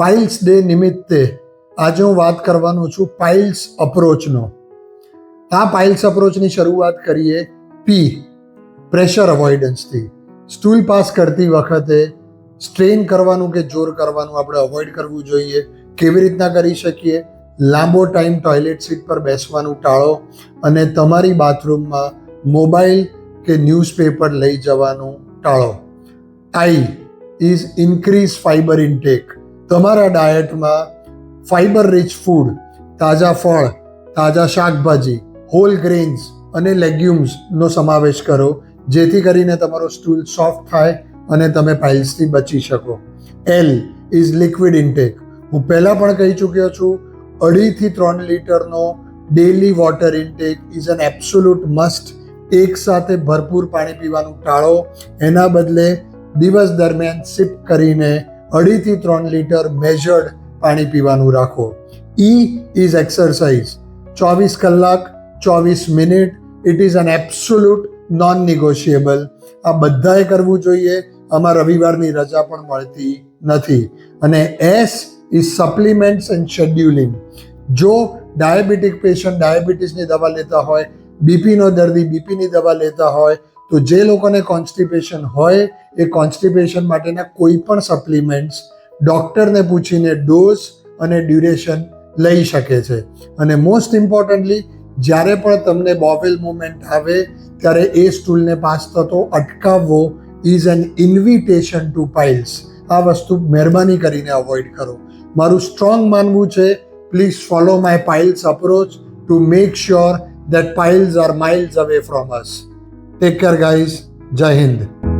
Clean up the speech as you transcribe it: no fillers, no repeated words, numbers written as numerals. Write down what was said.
Piles day નિમિત્તે આજે હું વાત કરવાનો છું પાઇલ્સ અપ્રોચનો. આ પાઇલ્સ અપ્રોચની શરૂઆત કરીએ પી પ્રેશર અવોઇડન્સથી. સ્ટૂલ પાસ કરતી વખતે સ્ટ્રેન કરવાનું કે જોર કરવાનું આપણે અવોઇડ કરવું જોઈએ. કેવી રીતના કરી શકીએ? લાંબો ટાઈમ ટોયલેટ સીટ પર બેસવાનું ટાળો અને તમારી બાથરૂમમાં મોબાઈલ કે ન્યૂઝપેપર લઈ જવાનું ટાળો. આઈ ઇઝ ઇન્ક્રીઝ ફાઇબર ઇન્ટેક. તમારા ડાયટમાં ફાઇબર રિચ ફૂડ, તાજા ફળ, તાજા શાકભાજી, હોલ ગ્રેન્સ અને લેગ્યુમ્સનો સમાવેશ કરો, જેથી કરીને તમારો સ્ટૂલ સોફ્ટ થાય અને તમે પાઇલ્સથી બચી શકો. L is liquid intake. હું પહેલાં પણ કહી ચૂક્યો છું, 2.5 થી 3 લીટરનો daily water intake is an absolute must. એક સાથે ભરપૂર પાણી પીવાનું ટાળો, એના બદલે દિવસ દરમિયાન સિપ કરીને 2.5 થી 3 લીટર મેજર્ડ પાણી પીવાનું રાખો. ઈ ઇઝ એક્સરસાઇઝ. 24 કલાક 24 minute it is an absolute non negotiable. આ બધાએ કરવું જોઈએ. આમાં રવિવારની રજા પણ મળતી નથી. અને S is supplements and scheduling. જો ડાયાબિટીક પેશન્ટ ડાયાબિટીસની દવા લેતા હોય, બીપીનો દર્દી બીપીની દવા લેતા હોય, તો જે લોકોને કોન્સ્ટિપેશન હોય એ કોન્સ્ટિપેશન માટેના કોઈ પણ સપ્લિમેન્ટ્સ ડૉક્ટરને પૂછીને ડોઝ અને ડ્યુરેશન લઈ શકે છે. અને મોસ્ટ ઇમ્પોર્ટન્ટલી, જ્યારે પણ તમને બોવેલ મુવમેન્ટ આવે ત્યારે એ સ્ટૂલને પાસ થતો અટકાવવો is an invitation to piles. આ વસ્તુ મહેરબાની કરીને અવોઇડ કરો. મારું સ્ટ્રોંગ માનવું છે, please follow my piles approach to make sure that piles are miles away from us. Take care, guys. Jai Hind.